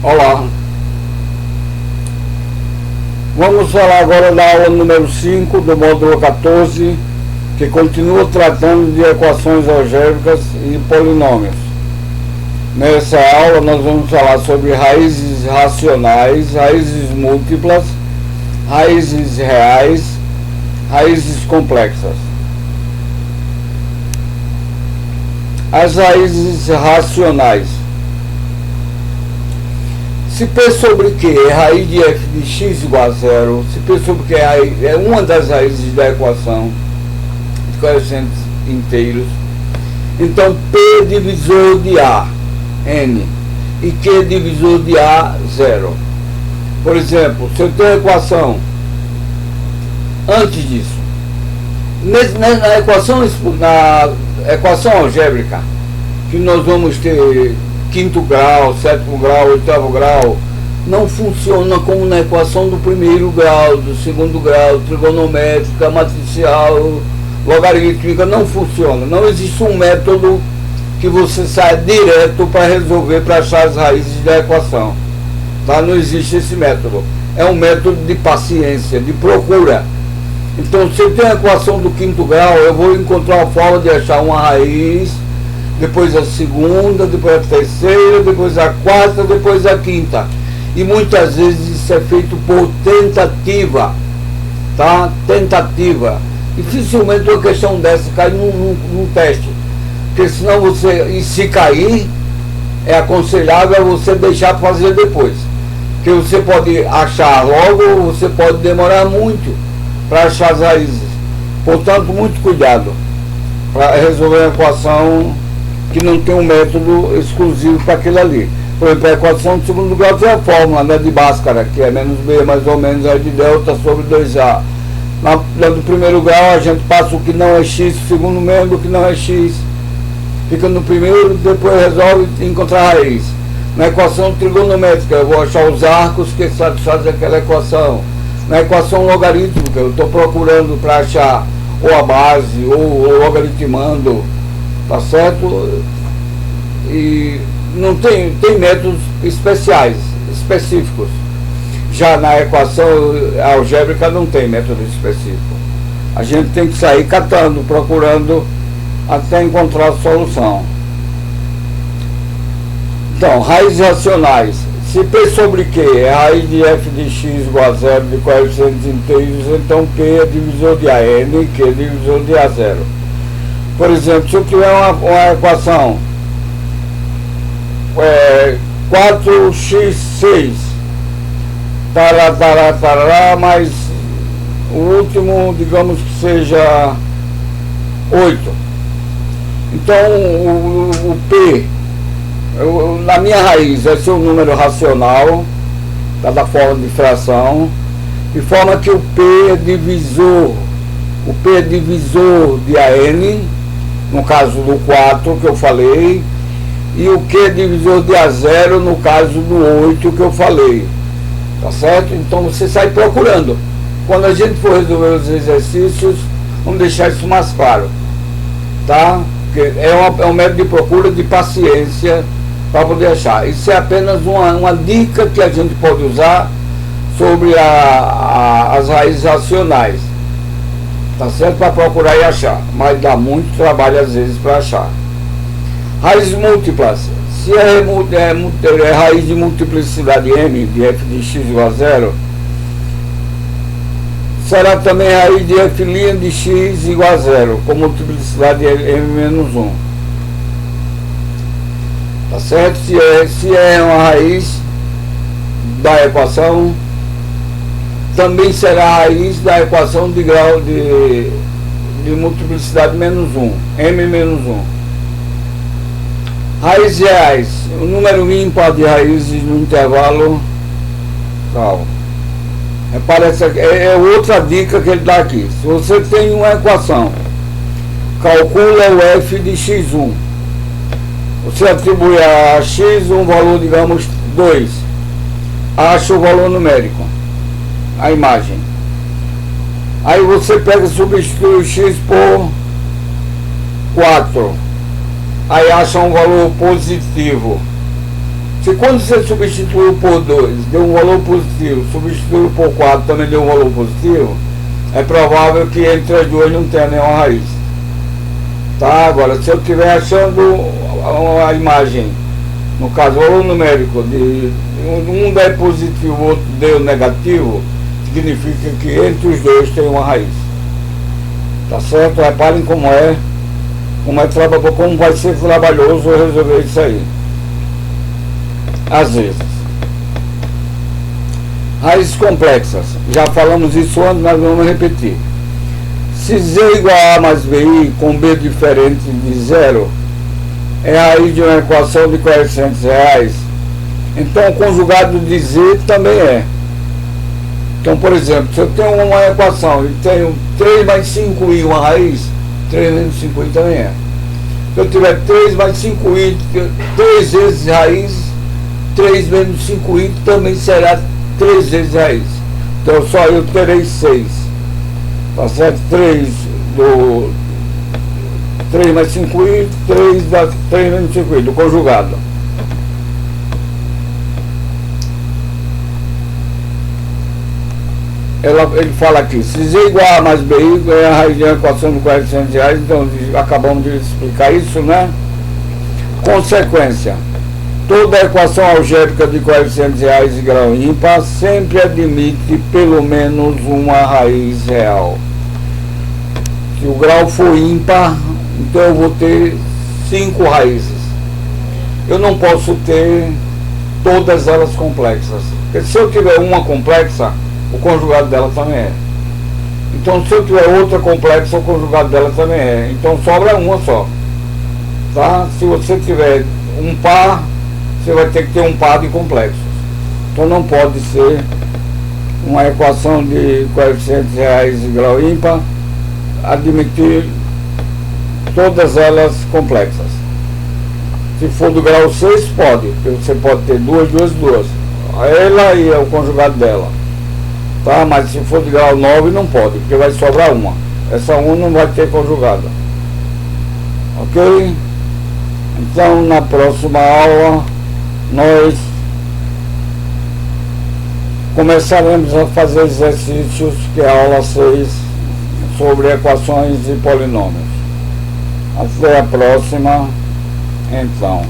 Olá, vamos falar agora da aula número 5 do módulo 14, que continua tratando de equações algébricas e polinômios. Nessa aula nós vamos falar sobre raízes racionais, raízes múltiplas, raízes reais, raízes complexas. As raízes racionais. Se P sobre Q é raiz de f de x igual a zero, se P sobre Q é uma das raízes da equação de coeficientes inteiros, então P é divisor de A, N, e Q é divisor de A, zero. Por exemplo, se eu tenho a equação antes disso, na equação algébrica, que nós vamos ter quinto grau, sétimo grau, oitavo grau, não funciona como na equação do primeiro grau, do segundo grau, trigonométrica, matricial, logarítmica, não funciona. Não existe um método que você saia direto para resolver, para achar as raízes da equação. Tá? Não existe esse método. É um método de paciência, de procura. Então, se eu tenho a equação do quinto grau, eu vou encontrar a forma de achar uma raiz, depois a segunda, depois a terceira, depois a quarta, depois a quinta. E muitas vezes isso é feito por tentativa, tá? Tentativa. Dificilmente uma questão dessa cai num teste. Porque senão você, e se cair, é aconselhável você deixar para fazer depois. Porque você pode achar logo, ou você pode demorar muito para achar as raízes. Portanto, muito cuidado para resolver a equação que não tem um método exclusivo para aquilo ali. Por exemplo, a equação de segundo grau tem a fórmula, né, de Bhaskara, que é menos B mais ou menos A de delta sobre 2A. Na do primeiro grau a gente passa o que não é X, o segundo membro que não é X. Fica no primeiro, depois resolve encontrar a raiz. Na equação trigonométrica eu vou achar os arcos que satisfazem aquela equação. Na equação logarítmica eu estou procurando para achar ou a base ou logaritmando. Tá certo? E não tem métodos específicos. Já na equação algébrica não tem método específico. A gente tem que sair catando, procurando até encontrar a solução. Então, raízes racionais. Se P sobre Q é raiz de f de x igual a zero de coeficientes inteiros, então P é divisor de A, N, Q é divisor de A zero. Por exemplo, se eu tiver uma equação 4x6 tarará, mais o último, digamos que seja 8. Então o P, na minha raiz, vai ser um número racional, da forma de fração, de forma que o P é divisor de AN, no caso do 4 que eu falei, e o Q é divisor de A0 no caso do 8 que eu falei. Tá certo? Então você sai procurando. Quando a gente for resolver os exercícios, vamos deixar isso mais claro. Tá? Porque é um método de procura, de paciência, para poder achar. Isso é apenas uma dica que a gente pode usar sobre as raízes racionais. Tá certo? Para procurar e achar, mas dá muito trabalho às vezes para achar. Raízes múltiplas. Se é raiz de multiplicidade m de f de x igual a zero, será também raiz de f' de x igual a zero, com multiplicidade de m menos 1. Tá certo? Se é uma raiz da equação, também será a raiz da equação de grau de multiplicidade menos 1, m menos 1. Raízes reais, o número ímpar de raízes no intervalo tal. Repara, essa é outra dica que ele dá aqui. Se você tem uma equação, calcula o f de x1. Você atribui a x um valor, digamos, 2. Acha o valor numérico, a imagem. Aí você pega e substitui o x por 4. Aí acha um valor positivo. Se quando você substituiu por 2 deu um valor positivo, substituiu por 4 também deu um valor positivo, é provável que entre as duas não tenha nenhuma raiz. Tá? Agora, se eu estiver achando a imagem, no caso o valor numérico, de um der positivo, o outro deu negativo, significa que entre os dois tem uma raiz. Tá certo? Reparem como vai ser trabalhoso resolver isso aí. Às vezes. Raízes complexas. Já falamos isso antes, mas vamos repetir. Se Z igual a A mais BI com B diferente de zero, é a raiz de uma equação de coeficientes reais. Então o conjugado de Z também é. Então, por exemplo, se eu tenho uma equação e tenho 3 mais 5i uma raiz, 3 menos 5i também é. Se eu tiver 3 mais 5i, 3 vezes raiz, 3 menos 5i também será 3 vezes raiz. Então só eu terei 6. Tá certo? 3 mais 5i, 3 menos 5i, do conjugado. Ele fala aqui, se Z igual a mais BI, é a raiz de uma equação de coeficientes reais, então acabamos de explicar isso, né? Consequência. Toda equação algébrica de coeficientes reais e grau ímpar sempre admite pelo menos uma raiz real. Se o grau for ímpar, então eu vou ter 5 raízes. Eu não posso ter todas elas complexas. Porque se eu tiver uma complexa, o conjugado dela também é. Então, se eu tiver outra complexa, o conjugado dela também é. Então, sobra uma só. Tá? Se você tiver um par, você vai ter que ter um par de complexos. Então, não pode ser uma equação de coeficientes reais e grau ímpar admitir todas elas complexas. Se for do grau 6, pode. Porque você pode ter duas. Ela e o conjugado dela. Tá? Mas se for de grau 9 não pode, porque vai sobrar uma. Essa uma não vai ter conjugada. Ok? Então na próxima aula nós começaremos a fazer exercícios, que é a aula 6, sobre equações e polinômios. Até a próxima, então.